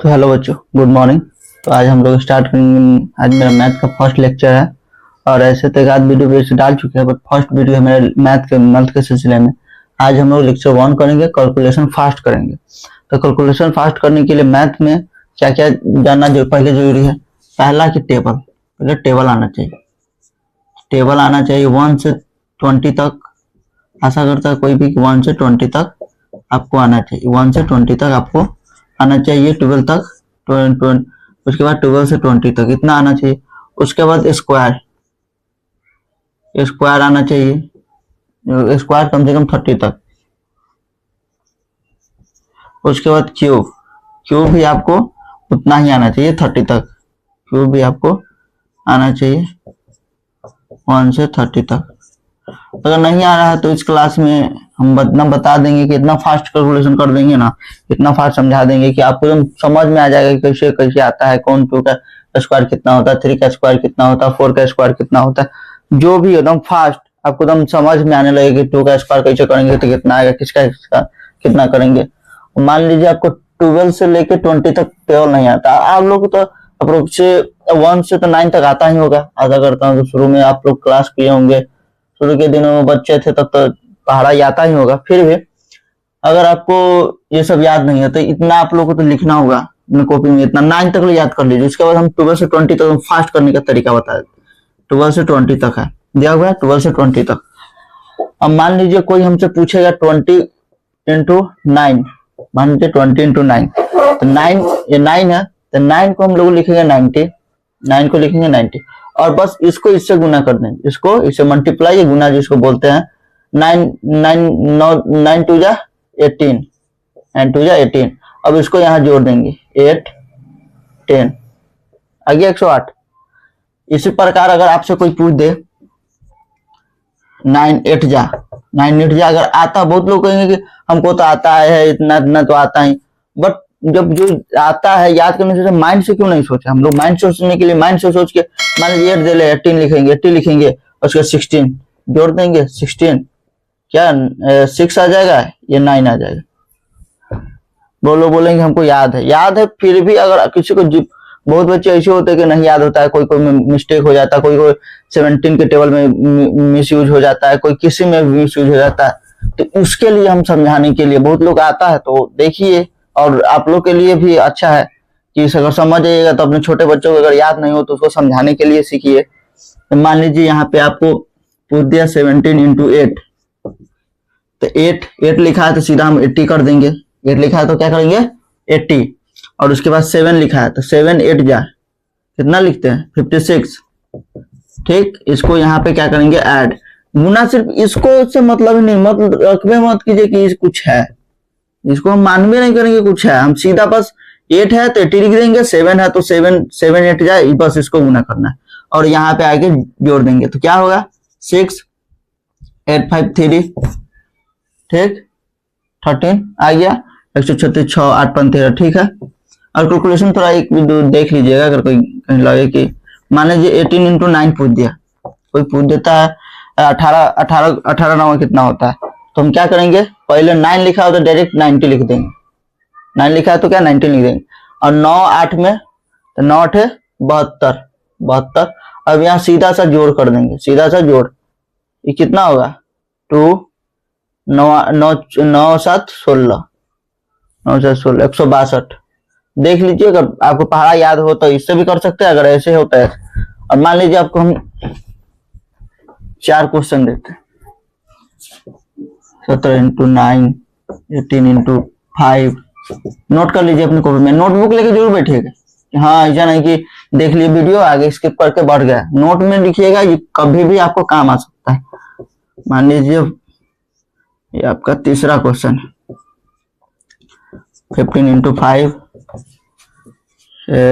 तो हेलो बच्चों, good morning. तो आज हम लोग स्टार्ट करेंगे। आज मेरा मैथ का फर्स्ट लेक्चर है और ऐसे तो एक आध वीडियो बेस डाल चुके हैं, बट फर्स्ट वीडियो है मेरे मैथ के सिलसिले में। आज हम लोग लेक्चर 1 करेंगे, कैलकुलेशन फास्ट करेंगे। तो कैलकुलेशन फास्ट करने के लिए मैथ में क्या क्या जानना जो पहले जरूरी है। पहला कि टेबल, पहले टेबल आना चाहिए। टेबल आना चाहिए 1 से 20 तक। आशा करता है कोई भी 1 से 20 तक आपको आना चाहिए। 1 से 20 तक आपको आना चाहिए, 12 तक, 20, उसके बाद 12 से 20 तक इतना आना चाहिए। उसके बाद स्क्वायर, स्क्वायर आना चाहिए, स्क्वायर कम से कम 30 तक। उसके बाद क्यूब, क्यूब भी आपको उतना ही आना चाहिए, 30 तक। क्यूब भी आपको आना चाहिए 1 से 30 तक। अगर नहीं आ रहा है तो इस क्लास में हम बता देंगे कि इतना फास्ट कैलकुलेशन कर देंगे ना, इतना फास्ट समझा देंगे कि आपको एकदम समझ में आ जाएगा कि कैसे कैसे आता है, कौन 2 का स्क्वायर कितना होता है, 3 का स्क्वायर कितना होता है, 4 का स्क्वायर कितना होता है। जो भी एकदम फास्ट आपको एकदम समझ में आने लगेगा कि 2 का स्क्वायर कैसे करेंगे तो कितना आएगा, किसका कितना करेंगे। मान लीजिए आपको 12 से लेके 20 तक टेबल नहीं आता, आप लोग तो अप्रोक्स से 1 से तो 9 तक आता ही होगा। आशा करता हूँ तो शुरू में आप लोग क्लास किए होंगे, शुरू के दिनों में बच्चे थे तब तो पहाड़ा आता ही होगा। फिर भी अगर आपको ये सब याद नहीं है तो इतना आप लोगों को तो लिखना होगा अपनी कॉपी में, इतना 9 तक याद कर लीजिए। उसके बाद हम 12 से 20 तक फास्ट करने का तरीका बता देते। 12 से 20 तक है दिया हुआ है, 12 से 20 तक। अब मान लीजिए कोई हमसे पूछेगा 20 इंटू 9, मान लीजिए 20 इंटू 9, तो 9 ये 9 है तो 9 को हम लोग लिखेंगे 90, 9 को लिखेंगे 90 और बस इसको इससे गुना कर देंगे, इसको इससे मल्टीप्लाई गुना जिसको बोलते हैं। 9 टू जा 18, 9 टू जा 18। अब इसको यहाँ जोड़ देंगे 8 10 आ गया 108। इसी प्रकार अगर आपसे कोई पूछ दे 9 8 जा, 9 8 जा अगर आता, बहुत लोग कहेंगे कि हमको तो आता है इतना इतना तो आता है, बट जब जो आता है याद करने से माइंड से क्यों नहीं सोचे। हम लोग माइंड सोचने के लिए माइंड से सोच के मान लीजिए 8 दे ले 18 लिखेंगे, 80 लिखेंगे और उसके 16 जोड़ देंगे। 16 क्या 6 आ जाएगा, ये 9 आ जाएगा। बोलेंगे हमको याद है। फिर भी अगर किसी को बहुत बच्चे ऐसे होते हैं कि नहीं याद होता है, कोई मिस्टेक हो जाता है, कोई 17 के टेबल में मिस यूज हो जाता है, कोई किसी में मिस यूज हो जाता है, तो उसके लिए हम समझाने के लिए, बहुत लोग आता है तो देखिए, और आप लोग के लिए भी अच्छा है कि अगर समझ जाइएगा तो अपने छोटे बच्चों को अगर याद नहीं हो तो उसको समझाने के लिए सीखिए। तो मान लीजिए यहाँ पे आपको पूछ दिया 17 इंटू 8, तो 8 लिखा है तो सीधा हम 80 कर देंगे। 8 लिखा है तो क्या करेंगे 80, और उसके बाद 7 लिखा है तो 7 8 जा कितना लिखते हैं 56। ठीक, इसको यहाँ पे क्या करेंगे ऐड गुना। सिर्फ इसको से मतलब ही नहीं, मतलब रकबे मत कीजिए कि कुछ है, इसको हम मानवे नहीं करेंगे कुछ है। हम सीधा बस 8 है तो 80 लिख देंगे, 7 है तो 7 8 जाए, बस इसको गुना करना है और यहाँ पे आके जोड़ देंगे तो क्या होगा 6 8 5 3, ठीक 13 आ गया। 136 6 8 5 13, ठीक है। और कैलकुलेशन थोड़ा एक देख लीजिएगा, अगर कोई कहीं लगे कि मान लीजिए 18 इंटू 9 पूछ दिया, कोई पूछ देता है 18 9 कितना होता है, तो हम क्या करेंगे पहले 9 लिखा हो तो डायरेक्ट 90 लिख देंगे। 9 लिखा है तो क्या 90 लिख देंगे, और 9 8 में तो 9 8 72। अब यहाँ सीधा सा जोड़ कर देंगे, सीधा सा जोड़, ये कितना होगा 2 9 9 7 16, 9 7 16 162। देख लीजिए, अगर आपको पहाड़ा याद हो तो इससे भी कर सकते हैं, अगर ऐसे होता है। और मान लीजिए आपको हम 4 क्वेश्चन देते हैं, 17 इंटू 9, 18 इंटू 5। नोट कर लीजिए अपनी कॉपी में, नोटबुक लेके जरूर बैठिएगा। हाँ, ऐसा नहीं कि देख लिए वीडियो आगे स्किप करके बढ़ गया, नोट में लिखिएगा, ये कभी भी आपको काम आ सकता है। मान लीजिए ये आपका तीसरा क्वेश्चन 15 इंटू 5,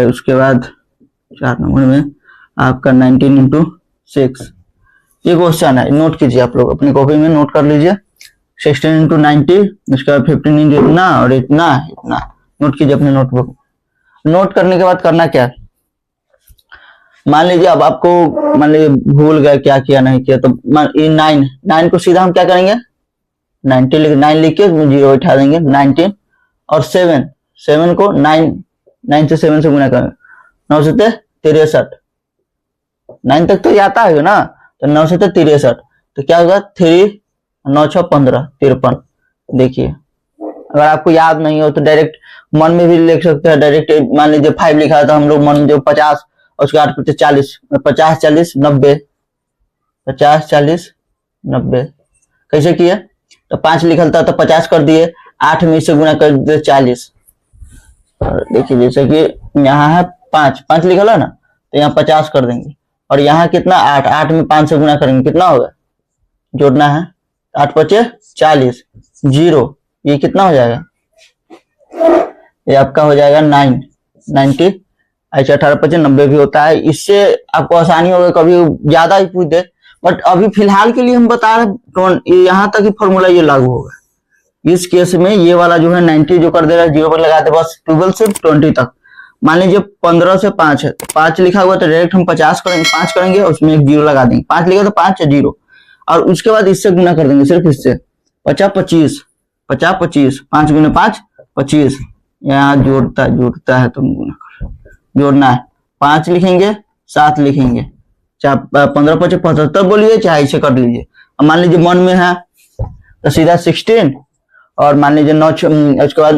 उसके बाद 4 नंबर में आपका 19 इंटू 6। ये क्वेश्चन है, नोट कीजिए आप लोग अपनी कॉपी में, नोट कर लीजिए। 16 इंटू 90, उसके बाद 15 इंटू इतना और इतना इतना, नोट कीजिए अपने नोटबुक। नोट करने के बाद करना क्या, मान लीजिए अब आपको मान लीजिए भूल गए क्या किया नहीं किया, तो 9 को सीधा हम क्या करेंगे 9 लिख के 0 उठा देंगे 19, और 7 को 9 9 से 7 से गुना करेंगे, 9 से 63, 9 तक तो आता है ना, तो 9 से 63, तो क्या होगा 3 9 6 15 53। देखिए अगर आपको याद नहीं हो तो डायरेक्ट मन में भी लिख सकते हैं, डायरेक्ट मान लीजिए 5 लिखा था हम लोग मन में, जो 50 और उसके 8 करते 40, 50 40 90, 50 40 90 कैसे किए, तो 5 लिखल था तो 50 कर दिए, 8 में इससे गुना कर दिए 40। और देखिए जैसे कि यहाँ है 5 5 लिखल है ना, तो यहाँ 50 कर देंगे, और यहाँ कितना 8, 8 में 5 से गुना करेंगे, कितना होगा, जोड़ना है, 8 पचे 40, 0, ये कितना हो जाएगा, ये आपका हो जाएगा 90। ऐसे 18 पचे 90 भी होता है। इससे आपको आसानी होगा, कभी ज्यादा ही पूछ दे, बट अभी फिलहाल के लिए हम बता रहे यहाँ तक ही फॉर्मूला ये लागू होगा। इस केस में ये वाला जो है 90 जो कर दे रहा है, 0 पर लगा दे बस, 12 से 20 तक। मान लीजिए 15 से 5 है, 5 लिखा हुआ तो डायरेक्ट हम 50 करेंगे, 5 करेंगे उसमें एक 0 लगा देंगे, 5 लिखा तो 5 है 0, और उसके बाद इससे गुना कर देंगे, सिर्फ इससे 50 25 50 25, 5 गुना 5 25, यहाँ जोड़ता है तो गुना कर जोड़ना है, 5 लिखेंगे 7 लिखेंगे, 15 25 75 बोलिए, चाहे इसे कर लीजिए। अब मान लीजिए मन में है तो सीधा 16, और मान लीजिए 9 उसके बाद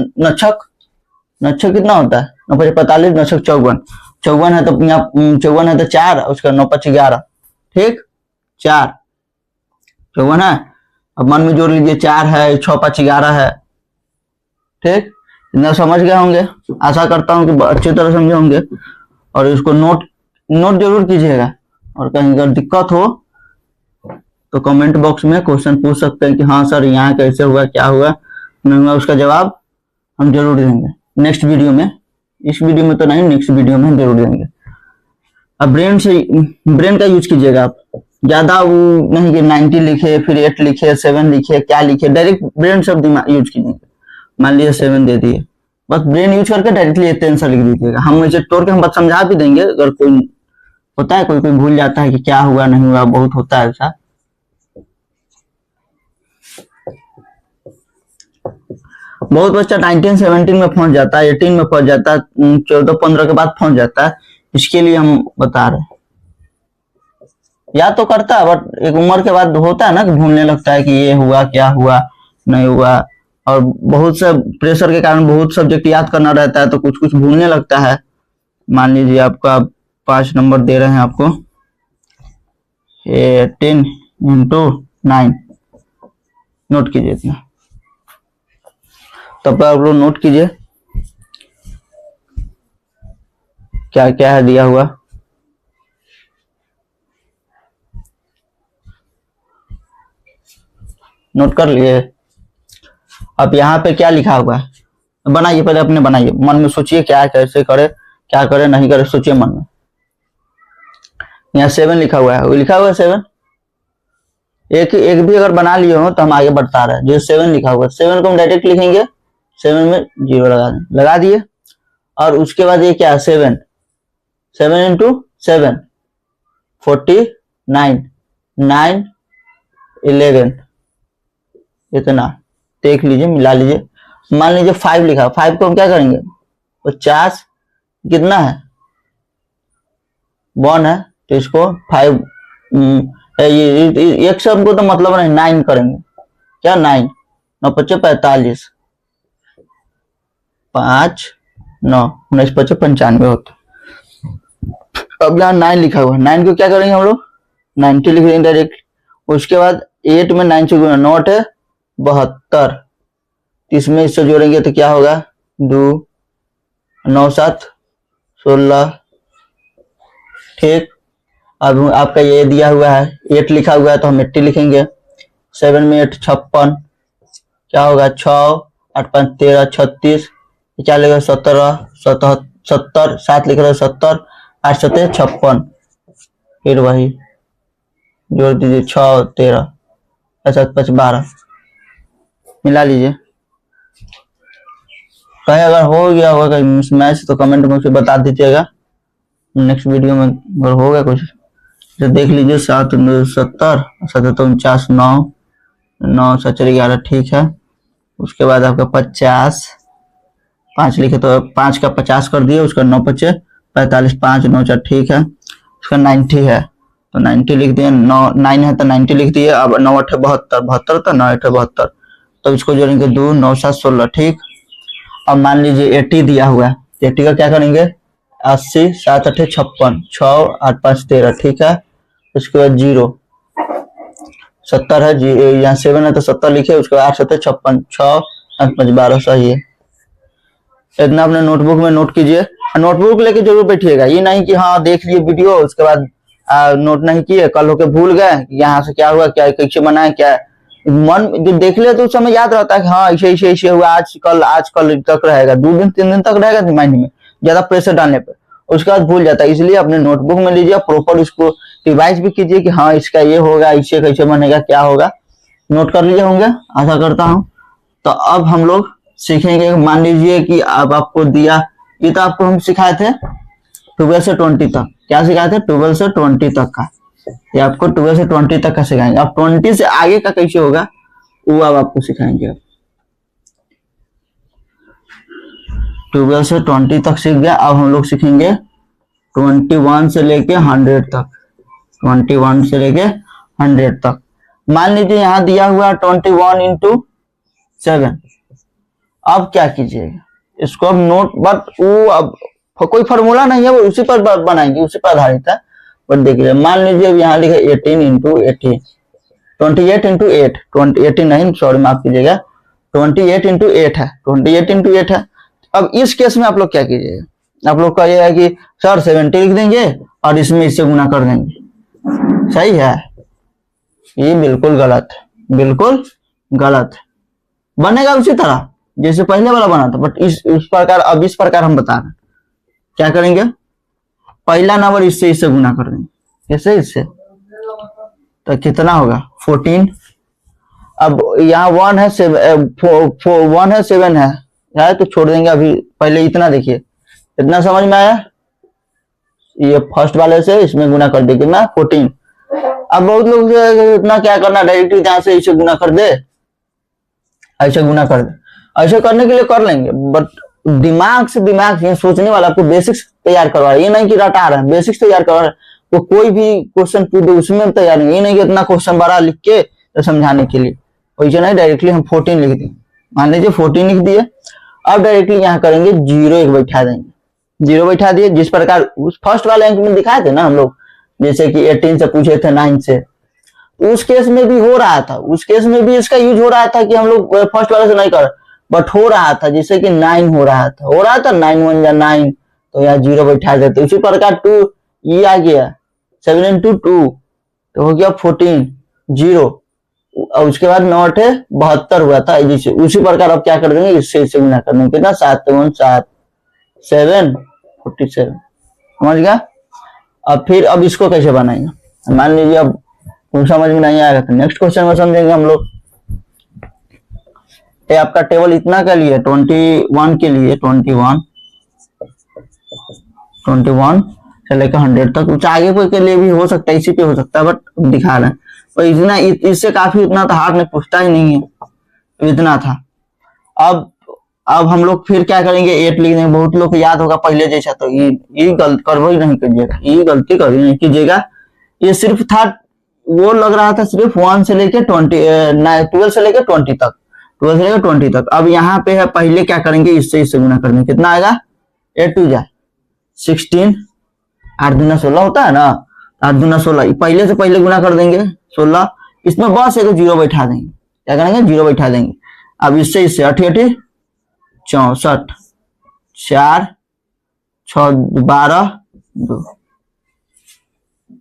नक्षक कितना होता है, 9 5 45, नक्षक 54 है, तो यहाँ 54 है तो 4, उसका 9 5 11, ठीक 4 54 है। अब मन में जोड़ लीजिए, 4 है 6 5 11 है, ठीक, इतना समझ गए होंगे, आशा करता हूँ कि अच्छी तरह समझे होंगे। और इसको नोट जरूर कीजिएगा, और कहीं अगर दिक्कत हो तो कमेंट बॉक्स में क्वेश्चन पूछ सकते हैं कि हाँ सर यहाँ कैसे हुआ, क्या हुआ, नहीं हुआ, उसका जवाब हम जरूर देंगे नेक्स्ट वीडियो में। इस वीडियो में तो नहीं, नेक्स्ट वीडियो में जरूर देंगे। अब ब्रेन का यूज कीजिएगा आप, ज्यादा वो नहीं कि 90 लिखे फिर 8 लिखे 7 लिखे क्या लिखे, डायरेक्ट ब्रेन शब्द यूज कीजिएगा। मान लीजिए 7 दे दिए, बस ब्रेन यूज करके डायरेक्टली इतने आंसर लिख दीजिएगा। हम इसे तोड़ के हम बस समझा भी देंगे, अगर कोई होता है कोई भूल जाता है कि क्या हुआ नहीं हुआ, बहुत होता है ऐसा। बहुत बच्चा 19 17 में पहुंच जाता है, 18 में पहुंच जाता है, 14 15 के बाद पहुंच जाता है, इसके लिए हम बता रहे हैं। या तो करता है बट एक उम्र के बाद होता है ना कि भूलने लगता है कि ये हुआ क्या हुआ नहीं हुआ, और बहुत से प्रेशर के कारण बहुत सब्जेक्ट याद करना रहता है तो कुछ कुछ भूलने लगता है। मान लीजिए आपका 5 नंबर दे रहे हैं आपको, 18 × 9, नोट कीजिए इतना, तब आप लोग नोट कीजिए क्या क्या है दिया हुआ। नोट कर लिए। अब यहाँ पे क्या लिखा हुआ है, बनाइए पहले, अपने बनाइए, मन में सोचिए क्या कैसे करे, क्या करे नहीं करे, सोचिए मन में। यहाँ 7 लिखा हुआ है, वो लिखा हुआ है 7, एक भी अगर बना लिए हो तो हम आगे बढ़ता रहे। जो 7 लिखा हुआ है, 7 को हम डायरेक्ट लिखेंगे, 7 में 0 लगा दिए, और उसके बाद ये क्या है 7 × 7 49, 9 11, इतना देख लीजिए, मिला लीजिए। मान लीजिए 5 लिखा, 5 को हम क्या करेंगे, 50 कितना है 1 है, तो इसको 5 एक से हमको तो मतलब नहीं, 9 करेंगे, क्या 9 9 5 45, 5 9 19 5 95 होता। अब यहाँ 9 लिखा हुआ है, 9 को क्या करेंगे हम लोग 90 लिख देंगे डायरेक्ट। उसके बाद 8 में 9 से गुना, 9 8 72, इसमें इससे जोड़ेंगे तो क्या होगा 2 9 7 16, ठीक। अब आपका ये दिया हुआ है 8 लिखा हुआ है तो हम 80 लिखेंगे, 7 में 8 56, क्या होगा 6 8 5 13 36, क्या लिखा 17 70, 7 लिख रहे 70, 8 7 56, फिर वही जोड़ दीजिए 6 13 7 5 12, मिला लीजिए। कहीं अगर हो गया होगा कहीं मिसमैच तो कमेंट में बता दीजिएगा, नेक्स्ट वीडियो में अगर होगा कुछ तो देख लीजिए। 7 70 7 49 9 9 7 11, ठीक है। उसके बाद आपका 50 5 लिखे तो 5 का 50 कर दिए, उसका 9 बचे 45, 5 9 4 ठीक है। उसका 90 है तो 90 लिख दिए, 9 है तो 90 लिख दिए। अब 9 8 72, 72 तो 9 8 72, तो इसको जोड़ेंगे 2 9 7 16 ठीक। अब मान लीजिए 80 दिया हुआ है, 80 का क्या करेंगे 80 7 8 56, 6 8 5 13 ठीक है। उसके बाद 0 70 है, यहाँ 7 है तो 70 लिखे, उसके बाद 8 7 56, 6 8 5 12 सही है। इतना अपने नोटबुक में नोट कीजिए, नोटबुक लेके जरूर बैठिएगा, ये नहीं कि हाँ देख लिए वीडियो उसके बाद नोट नहीं किए, कल होके भूल गए यहाँ से क्या हुआ, क्या कैसे बनाए, क्या मन जो देख ले तो उस समय याद रहता है कि हाँ ऐसे ऐसे ऐसे हुआ, आज कल तक रहेगा, 2 दिन 3 दिन तक रहेगा माइंड में, ज्यादा प्रेशर डालने पर उसके बाद भूल जाता है। इसलिए अपने नोटबुक में लीजिए, प्रॉपर उसको रिवाइज भी कीजिए कि हाँ इसका ये होगा, इससे कैसे बनेगा, क्या होगा, नोट कर लीजिए होंगे आशा करता हूँ। तो अब हम लोग सीखेंगे, मान लीजिए कि अब आपको दिया, ये तो आपको हम सिखाए थे 12 से 20 तक, क्या सिखाए थे 12 से 20 तक का, ये आपको 12 से 20 तक का सिखाएंगे। अब 20 से आगे का कैसे होगा वो अब आपको सिखाएंगे। 12 से 20 तक सीख गया, अब हम लोग सीखेंगे 21 से लेके 100 तक, 21 से लेके 100 तक। मान लीजिए यहाँ दिया हुआ 21 इंटू 7, अब क्या कीजिएगा इसको अब नोट, बट वो अब कोई फॉर्मूला नहीं है, वो उसी पर बनाएंगे, उसी पर आधारित है। बट देखिए मान लीजिए अब यहाँ लिखे 18 इंटू 18, 28 इंटू 8, 18 नहीं सॉरी माफ कीजिएगा, 28 इंटू 8 है, 28 इंटू 8 है। अब इस केस में आप लोग क्या कीजिएगा, आप लोग कहिएगा कि सर 70 लिख देंगे और इसमें इससे गुना कर देंगे, सही है? ये बिल्कुल गलत है, बिल्कुल गलत है। बनेगा उसी तरह जैसे पहले वाला बना था, बट इस प्रकार, अब इस प्रकार हम बता रहे हैं क्या करेंगे, पहला नंबर इससे गुना कर देंगे, इससे तो कितना होगा 14। अब यहाँ 1 है 7 है तो छोड़ देंगे अभी, पहले इतना देखिए, इतना समझ में आया, ये फर्स्ट वाले से इसमें गुना कर दे कितना 14। अब बहुत लोग इतना क्या करना, डायरेक्टली जहां से इसे गुना कर दे, ऐसे गुना कर दे, ऐसे करने के लिए कर लेंगे, बट दिमाग से ये सोचने वाला आपको बेसिक्स तैयार करवा रहा है, ये नहीं कि रटा रहा है, बेसिक्स तैयार करवा रहा है। वो कोई भी क्वेश्चन पूछ दे उसमें तैयार नहीं, ये नहीं कि इतना क्वेश्चन बड़ा लिख के तो समझाने के लिए, वैसे नहीं, डायरेक्टली हम 14 लिख देंगे, मान लीजिए 14 लिख दिए। अब डायरेक्टली यहाँ करेंगे 0 एक बैठा देंगे, 0 बैठा दिए, जिस प्रकार उस फर्स्ट वाले अंक में दिखाए थे ना हम लोग, जैसे कि 18 से पूछे थे 9 से, उस केस में भी हो रहा था, उस केस में भी इसका यूज हो रहा था कि हम लोग फर्स्ट वाले से नहीं कर, बट हो रहा था जैसे कि 9 हो रहा था 9 1 या 9, तो यहाँ 0 बैठा देते। उसी प्रकार 2 ये आ गया, 7 इंटू 2 तो हो गया 14 0, और उसके बाद 9 8 72 हुआ था, जिसे उसी प्रकार अब क्या कर देंगे, इससे गुना कर देंगे, कितना 7 1 7 7 47, समझ गया? अब फिर अब इसको कैसे बनाएंगे, मान लीजिए अब समझ में नहीं आएगा तो नेक्स्ट क्वेश्चन में समझेंगे हम लोग। ये आपका टेबल इतना के लिए 21 के लिए 21 से लेकर 100 तक, कुछ आगे कोई के लिए भी हो सकता है, इसी पे हो सकता है, बट दिखा रहे हैं तो इतना, इससे काफी, उतना तो हार्ड में पूछता ही नहीं है, इतना था। अब हम लोग फिर क्या करेंगे, 8 लिख देंगे, बहुत लोग को याद होगा पहले जैसा, तो ये गलत करवो ही नहीं कीजिएगा, ये गलती कभी नहीं कीजिएगा। ये सिर्फ था, वो लग रहा था सिर्फ 1 से लेके 12 से लेके 20 तक, 12 से लेकर 20 तक। अब यहाँ पे है, पहले क्या करेंगे, इससे गुना कर देंगे, कितना आएगा 8 2 जा 16, 8 दूना 16 होता है ना, 8 दूना 16, पहले से पहले गुना कर देंगे 16, इसमें बस एक 0 बैठा देंगे, क्या करेंगे 0 बैठा देंगे। अब इससे 8 8 64, 4 6 12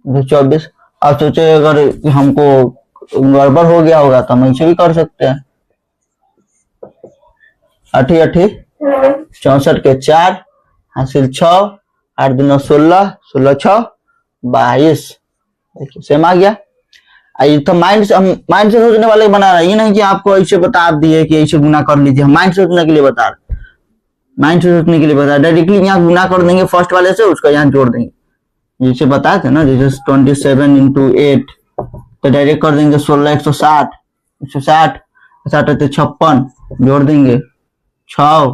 2 24। अब सोचे अगर हमको गड़बड़ हो गया होगा तो हम ऐसे भी कर सकते हैं, 8 8 64 के 4 हासिल 6, 8 दूना 16, 16 6 22, देखिए सेम आ गया। ये तो माइंड से सोचने वाले बना रहा है, ये नहीं कि आपको ऐसे बता दिए कि ऐसे गुना कर लीजिए, हम माइंड से सोचने के लिए बता रहे, माइंड से सोचने के लिए बता, डायरेक्टली यहाँ गुना कर देंगे फर्स्ट वाले से, उसका यहाँ जोड़ देंगे, जैसे बताए थे ना, जैसे 27 इंटू 8 तो डायरेक्ट कर देंगे 16 160 160 56 जोड़ देंगे 6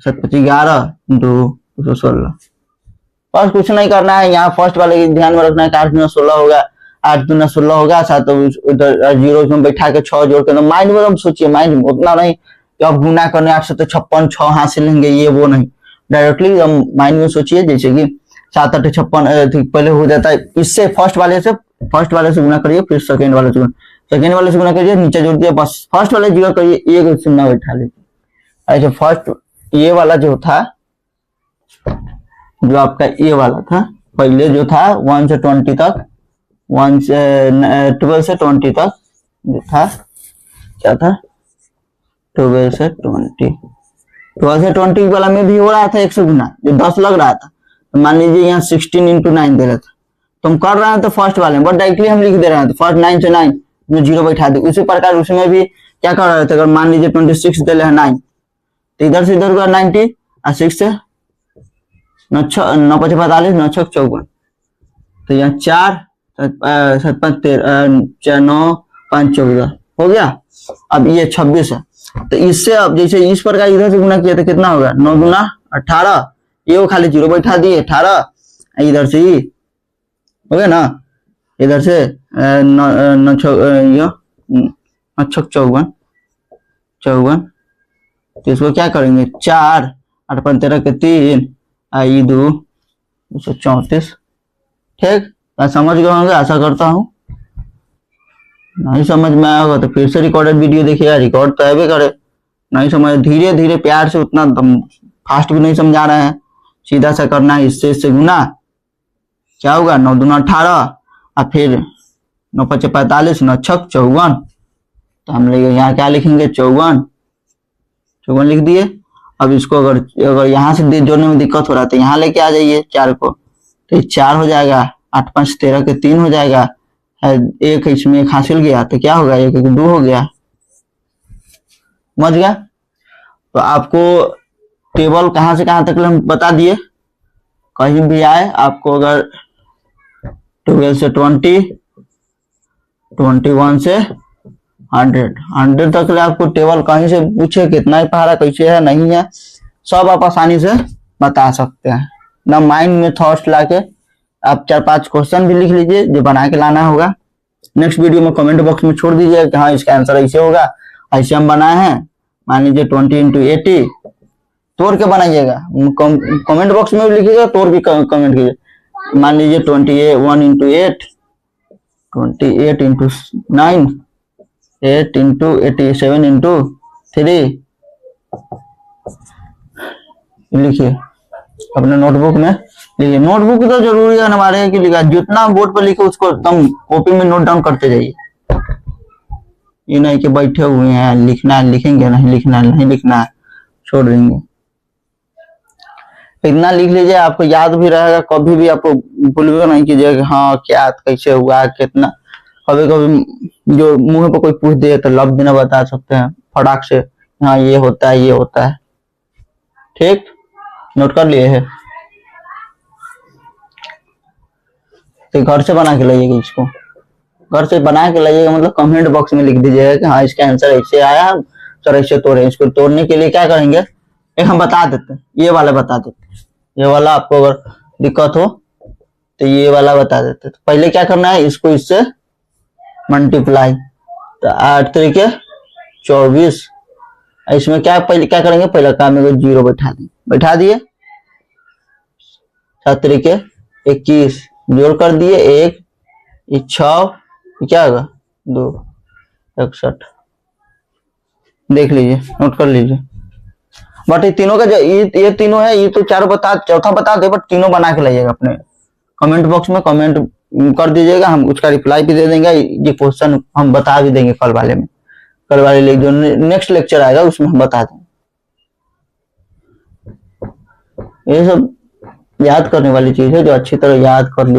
7 5 11 इंटू 216। बस कुछ नहीं करना है, यहाँ फर्स्ट वाले की ध्यान में रखना है कि 8 दूना 16 होगा, 8 दूना 16 होगा, साथ उधर जीरो में बैठा के 6 जोड़ के, तो माइंड में सोचिए, माइंड में उतना नहीं कि अब गुना करने 8 से 56 6 हाथ से लेंगे, ये वो नहीं, डायरेक्टली हम माइंड में सोचिए। जैसे कि 7 8 56 पहले हो जाता है, इससे फर्स्ट वाले से गुना करिए, फिर सेकंड वाले से गुना करिए, नीचे जोड़ दिया, बस फर्स्ट वाले जीरो करिए, ये सुनना बैठा लीजिए। अच्छा, फर्स्ट ये वाला जो था, जो आपका ये वाला था, पहले जो था 1 से 20 तक, 1 से 12 से 20 तक जो था, क्या था, 12 से 20 वाला में भी हो रहा था 100 गुना, जो 10 लग रहा था। तो मान लीजिए यहाँ 16 इंटू 9 दे रहा था, तो हम कर रहे हैं तो फर्स्ट वाले में, बट डायरेक्टली हम लिख दे रहे हैं, तो फर्स्ट 9 से 9 में जीरो बैठा दी। उसी प्रकार उसमें भी क्या कर रहे थे, अगर मान लीजिए 26 दे रहे हैं 9, तो इधर से इधर 90 और 6 से 9 5 45 9 6 54, तो यहाँ 4 7 5 13 4 9 5 14 हो गया। अब ये 26 है, तो इससे अब जैसे इस प्रकार इधर से गुना किया तो कितना होगा, 9 दूना 18, ये वो खाली जीरो बैठा दिए 18, इधर से ही हो गया ना, इधर से 9 6 54, तो इसको क्या करेंगे, 4 8 5 13 के 3 आई 2 234। ठीक, समझ गए होंगे, आशा करता हूँ। नहीं समझ में आया होगा तो फिर से रिकॉर्डेड वीडियो देखिएगा, रिकॉर्ड तो है करे, नहीं समझ, धीरे धीरे प्यार से, उतना फास्ट भी नहीं समझा रहे हैं, सीधा सा करना है, इससे गुना, क्या होगा 9 दूना 18, और फिर 9 5 45 9 6 54, तो हम लोग यहाँ क्या लिखेंगे, 54 लिख दिए। अब इसको अगर यहाँ से जोड़ने में दिक्कत हो रहा है तो यहाँ लेके आ जाइए 4 को, तो ये 4 हो जाएगा, 8 5 13 के 3 हो जाएगा, एक इसमें एक हासिल गया, तो क्या होगा, 1 1 2 हो गया। समझ गया। तो आपको टेबल कहाँ से कहाँ तक हम बता दिए, कहीं भी आए आपको, अगर 12 से 20, 21 से 100 तक ले आपको टेबल कहीं से पूछे कितना ही पहाड़ा कैसे है नहीं है, सब आप आसानी से बता सकते हैं ना। माइंड में थॉट्स लाके आप 4-5 क्वेश्चन भी लिख लीजिए जो बना के लाना होगा, नेक्स्ट वीडियो में कमेंट बॉक्स में छोड़ दीजिए कि हाँ इसका आंसर ऐसे होगा, ऐसे हम बनाए हैं। मान लीजिए 20 इंटू 80 तोड़ के बनाइएगा, कमेंट बॉक्स में भी लिखिएगा, तोड़ भी कमेंट कीजिए। मान लीजिए 21 इंटू 8, 28 इंटू 9, 8 इंटू 87 इंटू 3, लिखिए अपने नोटबुक में लिखिए। नोटबुक तो जरूरी है हमारे कि लिखा, जितना बोर्ड पर लिखे उसको तुम कॉपी में नोट डाउन करते जाइए, ये नहीं कि बैठे हुए हैं लिखना है लिखेंगे, नहीं लिखना है नहीं लिखना है छोड़ देंगे। इतना लिख लीजिए, आपको याद भी रहेगा, कभी भी आपको भूलिएगा नहीं कीजिएगा कि हाँ क्या कैसे हुआ कितना। कभी कभी जो मुंह पर कोई पूछ दे तो लफ्ज भी ना बता सकते हैं फटाक से, हाँ ये होता है ये होता है। ठीक, नोट कर लिए है, तो घर से बना के लाइएगा, इसको घर से बना के लाइएगा, मतलब कमेंट बॉक्स में लिख दीजिएगा कि हाँ इसका आंसर ऐसे आया, सर ऐसे तोड़े। इसको तोड़ने के लिए क्या करेंगे, एक हम बता देते हैं, ये वाला बता देते हैं, ये वाला आपको अगर दिक्कत हो तो ये वाला बता देते हैं। तो पहले क्या करना है, इसको इससे मल्टीप्लाई, तो 8 तरीके 24, इसमें क्या पहले क्या करेंगे, पहला काम है जीरो बैठा दिए, 7 तरीके 21 जोड़ कर दिए, 1 6 क्या होगा 2 61। देख लीजिए, नोट कर लीजिए। बट ये तीनों का जो ये तीनों है, ये तो चौथा बता दे, बट तीनों बना के लाइएगा, अपने कमेंट बॉक्स में कमेंट कर दीजिएगा, हम उसका रिप्लाई भी दे देंगे, ये क्वेश्चन हम बता भी देंगे कल वाले में, कल वाले जो नेक्स्ट लेक्चर आएगा उसमें हम बता देंगे। ये सब याद करने वाली चीज है, जो अच्छी तरह याद कर ली।